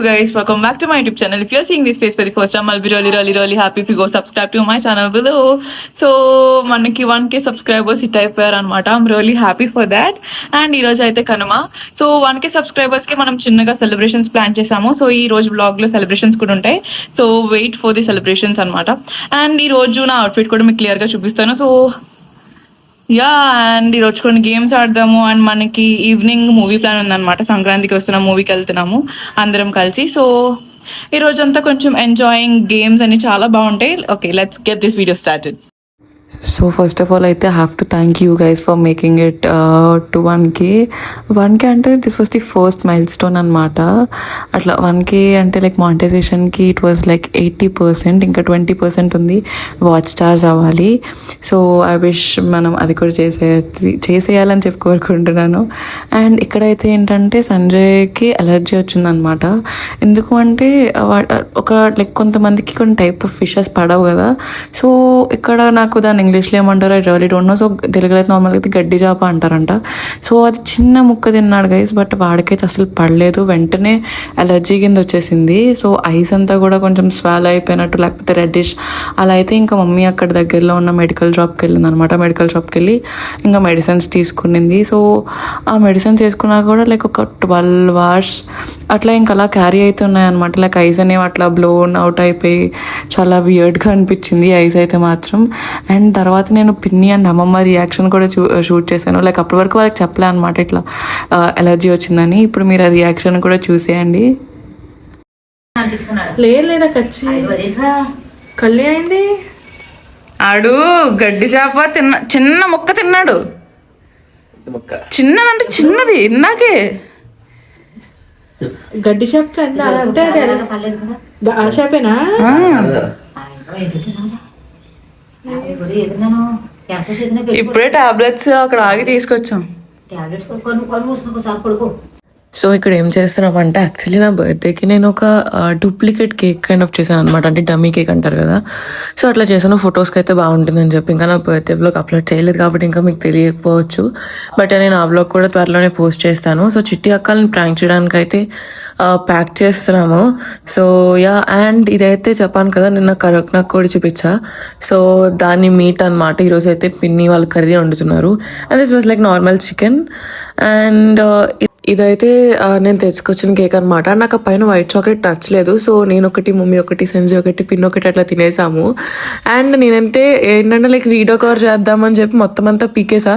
guys, welcome back to my YouTube channel. If you're seeing this face for the first time, I'll be really happy if you go subscribe to my channel below. So మనకి 1k subscribers hit అయిపోయారు అనమాట. I'm really happy for that. And ఈ రోజు అయితే Kanuma. So 1k subscribers కి మనం చిన్నగా celebrations plan చేసాము. సో ఈ రోజు బ్లాగ్ లో సెలబ్రేషన్స్ కూడా ఉంటాయి. So wait for the celebrations అనమాట. అండ్ ఈ రోజు నా అవుట్ఫిట్ కూడా మీకు క్లియర్ గా చూపిస్తాను. సో యా అండ్ ఈరోజు కొన్ని గేమ్స్ ఆడదాము అండ్ మనకి ఈవినింగ్ మూవీ ప్లాన్ ఉందన్నమాట. సంక్రాంతికి వస్తున్న మూవీకి వెళ్తున్నాము అందరం కలిసి. సో ఈ రోజంతా కొంచెం ఎంజాయింగ్ గేమ్స్ అని చాలా బాగుంటాయి. Okay, let's get this video started. So first of all, I have to thank you guys for making it to 1k. 1k అంటే this was the first milestone అనమాట. అట్లా 1k అంటే లైక్ మానిటైజేషన్కి ఇట్ వాజ్ లైక్ 80%, ఇంకా 20% ఉంది watch stars అవ్వాలి. So I wish మనం అది కూడా చేసేయాలని చెప్పి కోరుకుంటున్నాను. అండ్ ఇక్కడైతే ఏంటంటే సంజయ్కి అలర్జీ వచ్చిందనమాట. ఎందుకు అంటే ఒక లైక్ కొంతమందికి కొన్ని టైప్ ఆఫ్ ఫిషెస్ పడవు కదా. సో ఇక్కడ నాకు దాని ఇంగ్లీష్లో ఏమంటారు I really don't know. So తెలుగులో అయితే నార్మల్గా అయితే గడ్డి చేప అంటారంట. సో అది చిన్న ముక్క తిన్నాడు గైస్, బట్ వాడికైతే అసలు పడలేదు. వెంటనే అలర్జీ కింద వచ్చేసింది. సో ఐస్ అంతా కూడా కొంచెం స్వాల్ అయిపోయినట్టు లేకపోతే రెడ్డిష్ అలా అయితే ఇంకా మమ్మీ అక్కడ దగ్గరలో ఉన్న మెడికల్ షాప్కి వెళ్ళింది అనమాట. మెడికల్ షాప్కి వెళ్ళి ఇంకా మెడిసిన్స్ తీసుకునింది. సో ఆ మెడిసిన్స్ వేసుకున్నా కూడా లైక్ ఒక 12 hours అట్లా ఇంకా అలా క్యారీ అవుతున్నాయి అనమాట. లైక్ ఐస్ అనేవి అట్లా బ్లోన్ అవుట్ అయిపోయి చాలా వియర్డ్గా అనిపించింది ఐస్ అయితే మాత్రం. అండ్ తర్వాత నేను పిన్ని అండ్ అమ్మమ్మ రియాక్షన్ కూడా షూట్ చేశాను. లైక్ అప్పటి వరకు వాళ్ళకి చెప్పలే అనమాట ఇట్లా ఎలర్జీ వచ్చిందని. ఇప్పుడు మీరు ఆ రియాక్షన్ కూడా చూసేయండి. లేదా కచ్చి కళ్ళి అయింది. ఆడు గడ్డి చేప చిన్న ముక్క తిన్నాడు. చిన్నదంటే చిన్నది ఇందాకే గడ్డి చేప అంటే ఆ చేపేనా? ఇప్పుడే టాబ్లెట్స్ అక్కడ ఆగి తీసుకొచ్చాం. సో ఇక్కడ ఏం చేస్తున్నామంటే యాక్చువల్లీ నా బర్త్డేకి నేను ఒక డూప్లికేట్ కేక్ కైండ్ ఆఫ్ చేశాను అనమాట. అంటే డమ్మీ కేక్ అంటారు కదా. సో అట్లా చేసాను. ఫొటోస్కి అయితే బాగుంటుందని చెప్పి ఇంకా నా బర్త్డే బ్లాగ్ అప్లోడ్ చేయలేదు కాబట్టి ఇంకా మీకు తెలియకపోవచ్చు. బట్ నేను ఆ బ్లాగ్ కూడా త్వరలోనే పోస్ట్ చేస్తాను. సో చిట్టి అక్కల్ని ప్రాంక్ చేయడానికి అయితే ప్యాక్ చేస్తున్నాము. సో యా అండ్ ఇదైతే చెప్పాను కదా నిన్న కరక్నాక్ కూడా చూపించా. సో దాన్ని మీట్ అనమాట. ఈరోజు అయితే పిన్ని వాళ్ళు కర్రీ వండుతున్నారు. And this was like normal chicken. And ఇదైతే నేను తెచ్చుకొచ్చిన కేక్ అనమాట. నాకు ఆ పైన వైట్ చాక్లెట్ నచ్చలేదు. సో నేను ఒకటి, మమ్మీ ఒకటి, సంజయ్ ఒకటి, పిన్ ఒకటి అట్లా తినేసాము. అండ్ నేనంటే ఏంటంటే లైక్ రీడో కవర్ చేద్దామని చెప్పి మొత్తం అంతా పీకేసా.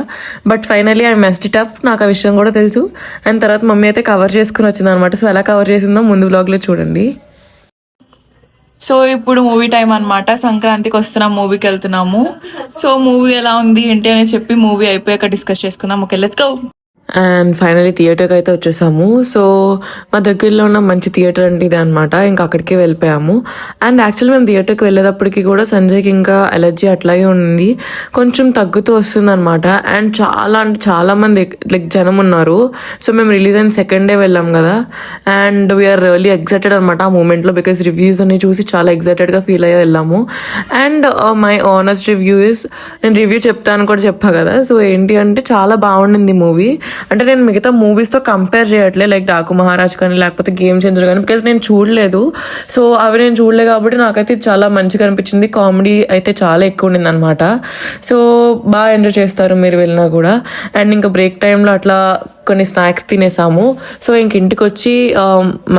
But finally I messed it up. నాకు ఆ విషయం కూడా తెలుసు. అండ్ తర్వాత మమ్మీ అయితే కవర్ చేసుకుని వచ్చింది అనమాట. సో ఎలా కవర్ చేసిందో ముందు వ్లాగ్లో చూడండి. సో ఇప్పుడు మూవీ టైం అనమాట. సంక్రాంతికి వస్తున్నాం, మూవీకి వెళ్తున్నాము. సో మూవీ ఎలా ఉంది ఏంటి అని చెప్పి మూవీ అయిపోయాక డిస్కస్ చేసుకుందాం. Okay, let's go. And finally థియేటర్కి అయితే వచ్చేసాము. సో మా దగ్గరలో ఉన్న మంచి థియేటర్ అంటే ఇదే అనమాట. ఇంకా అక్కడికే వెళ్ళిపోయాము. అండ్ యాక్చువల్లీ మేము థియేటర్కి వెళ్ళేటప్పటికి కూడా సంజయ్కి ఇంకా అలర్జీ అట్లాగే ఉంది. కొంచెం తగ్గుతూ వస్తుంది అనమాట. అండ్ చాలా అంటే చాలా మంది లైక్ జనం ఉన్నారు. సో మేము రిలీజ్ అయిన సెకండ్ డే వెళ్ళాం కదా. అండ్ వీఆర్ రియల్లీ ఎక్సైటెడ్ అనమాట ఆ మూమెంట్లో. బికాస్ రివ్యూస్ అన్ని చూసి చాలా ఎక్సైటెడ్గా ఫీల్ అయ్యి వెళ్ళాము. And my honest review is, నేను రివ్యూ చెప్తాను కూడా చెప్పా కదా. సో ఏంటి అంటే చాలా బాగుండింది మూవీ. అంటే నేను మిగతా మూవీస్తో కంపేర్ చేయట్లే, లైక్ డాకు మహారాజ్ కానీ లేకపోతే గేమ్ చేంజర్ కానీ, బికాజ్ నేను చూడలేదు. సో అవి నేను చూడలేదు కాబట్టి నాకైతే చాలా మంచిగా అనిపించింది. కామెడీ అయితే చాలా ఎక్కువ ఉండింది అనమాట. సో బాగా ఎంజాయ్ చేస్తారు మీరు వెళ్ళినా కూడా. అండ్ ఇంకా బ్రేక్ టైంలో అట్లా కొన్ని స్నాక్స్ తినేసాము. సో ఇంక ఇంటికి వచ్చి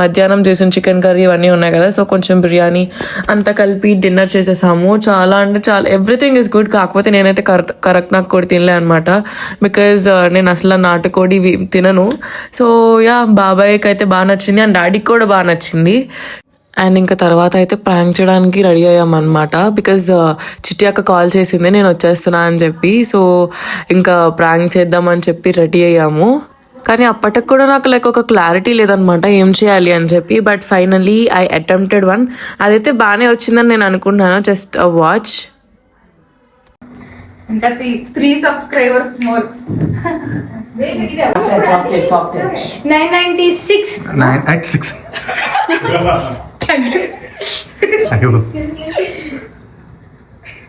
మధ్యాహ్నం చేసిన చికెన్ కర్రీ ఇవన్నీ ఉన్నాయి కదా. సో కొంచెం బిర్యానీ అంతా కలిపి డిన్నర్ చేసేసాము. చాలా అంటే చాలా ఎవ్రీథింగ్ ఇస్ గుడ్. కాకపోతే నేనైతే కరక్నాక్ కూడా తినలే అనమాట. బికాజ్ నేను అసలు నాటుకోడి తినను. సో యా బాబాయ్కి అయితే బాగా నచ్చింది అండ్ డాడీకి కూడా బాగా నచ్చింది. అండ్ ఇంకా తర్వాత అయితే ప్రాంక్ చేయడానికి రెడీ అయ్యామన్నమాట. బికాజ్ చిట్టి అక్క కాల్ చేసింది నేను వచ్చేస్తున్నా అని చెప్పి. సో ఇంకా ప్రాంక్ చేద్దామని చెప్పి రెడీ అయ్యాము. కానీ అప్పటికి కూడా నాకు లైక్ ఒక క్లారిటీ లేదనమాట ఏం చేయాలి అని చెప్పి. But finally I attempted one. అదైతే బాగానే వచ్చిందని నేను అనుకుంటున్నాను. Just watch. ఇంకా 3 subscribers more. 996. 986. అయ్యో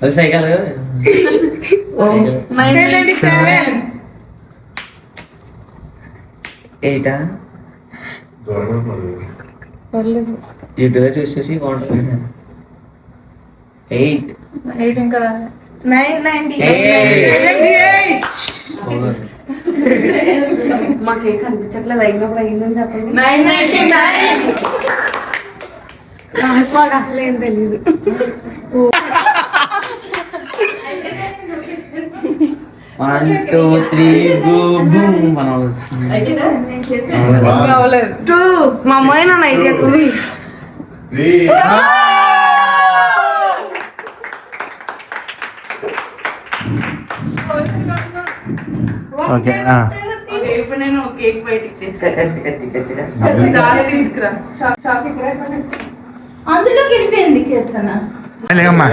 అది ఫేక్ కదా. 997. 8 పర్లేదు. యూట్యూబ్లో చూసేసి బాగుంటుంది. 8 ఇంకా 998 మాకేం కనిపించట్లేదు. అయినప్పుడు అయిందని చెప్పండి. 999 మాకు అసలు ఏం తెలీదు. One, two, three, boom, boom. మనం 2 మా అమ్మాయి నా 93. ఓకే ఇప్పుడు నేను కేక్ బయటికి గట్టిగా చాలా తీసుకురా. షాప్ ఇక్కడ అందులోకి వెళ్ళిపోయింది కేతనా. లేమ్మా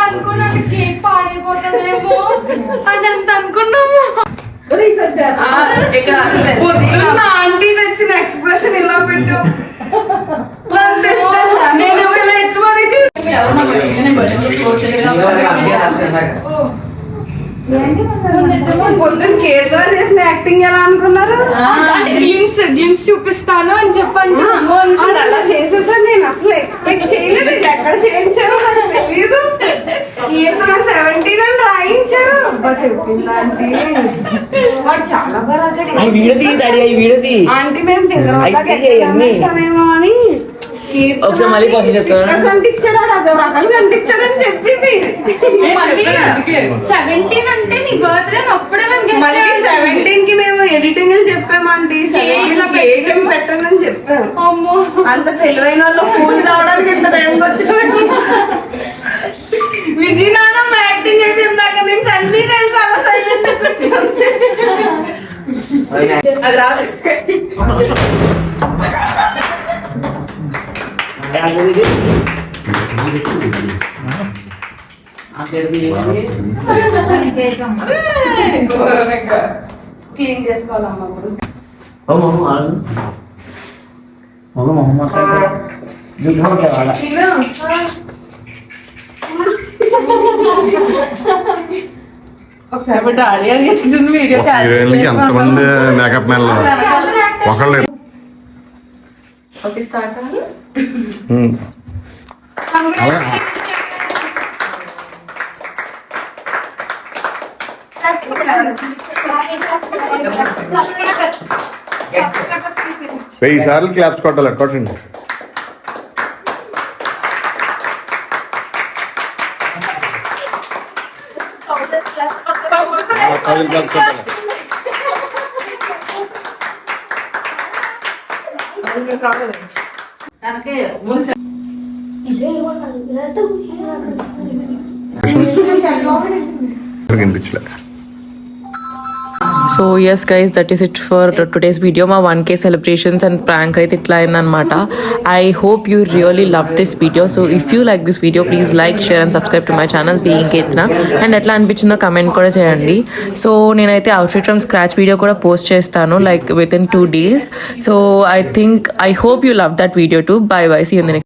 అనుకున్నాను కేక్ పాడైపోతుందేమో అని అంత అనుకున్నాము. పొద్దున్న ఆంటీ నచ్చిన ఎక్స్ప్రెషన్ ఇలా పెట్టు. నేను ఇలా ఎత్తు మరి పొద్దున్న కేరళ చేసిన యాక్టింగ్ ఎలా అనుకున్నారు? గ్లిమ్స్ చూపిస్తాను అని చెప్పండి. అలా చేసేసాను. నేను అసలు ఎక్స్పెక్ట్ చేయలేదు. ఇది ఎక్కడ చేయించారో నాకు తెలియదు. కీర్తన 17 అని రాయించారు. అబ్బా చెప్పిందంటే వాడు చాలా బాగా రాశాడు. ఆంటీ మేము తింగరమేమో అని ఒకసారి మళ్ళీ కాఫీ చెప్తాను. అంటించాడు. అదో రకాలుగా అంటించాడని చెప్పింది. 17 అంటే నీ బర్త్డే అప్పుడే మేము మళ్ళీ 17 కి మేము ఎడిటింగ్ చెప్పామండి. 17 కేక్ ఏం పెట్టనని చెప్పాము. అమ్మో అంత తెలివైన వాళ్ళు ఫూల్స్ అవడానికి ఇంత టైం వచ్చింది. విజయనాథం యాక్టింగ్ అయితే ఇందాక నుంచి అన్ని తెలుసు. అలా సైలెంట్ కూర్చోండి. అది రాదు. క్లీన్ చేసుకోవాలమ్మా ఇప్పుడు. ఒకసారి ఆడియో వీడియో హీరోయిన్లకి ఎంతమంది మేకప్ మ్యాన్లు ఒకళ్ళు ఓకే స్టార్ట్ వెయ్యి సార్లు క్లాప్స్ కొట్టాలి. కొట్టండి. క్లాప్స్ కొట్టాలి. వినిపించలే. So yes guys, that is it for today's video. మా 1K సెలబ్రేషన్స్ అండ్ ప్రాంక్ అయితే ఇట్లా అయిందనమాట. I hope you really love this video. So if you like this video please like, share and subscribe to my channel being Ketana. And ఎట్లా అనిపించిందో comment కూడా చేయండి. సో నేనైతే అవుట్ఫిట్ ఫ్రమ్ స్క్రాచ్ వీడియో కూడా పోస్ట్ చేస్తాను like within 2 days. So I hope you love that video too. Bye bye, see you in the next.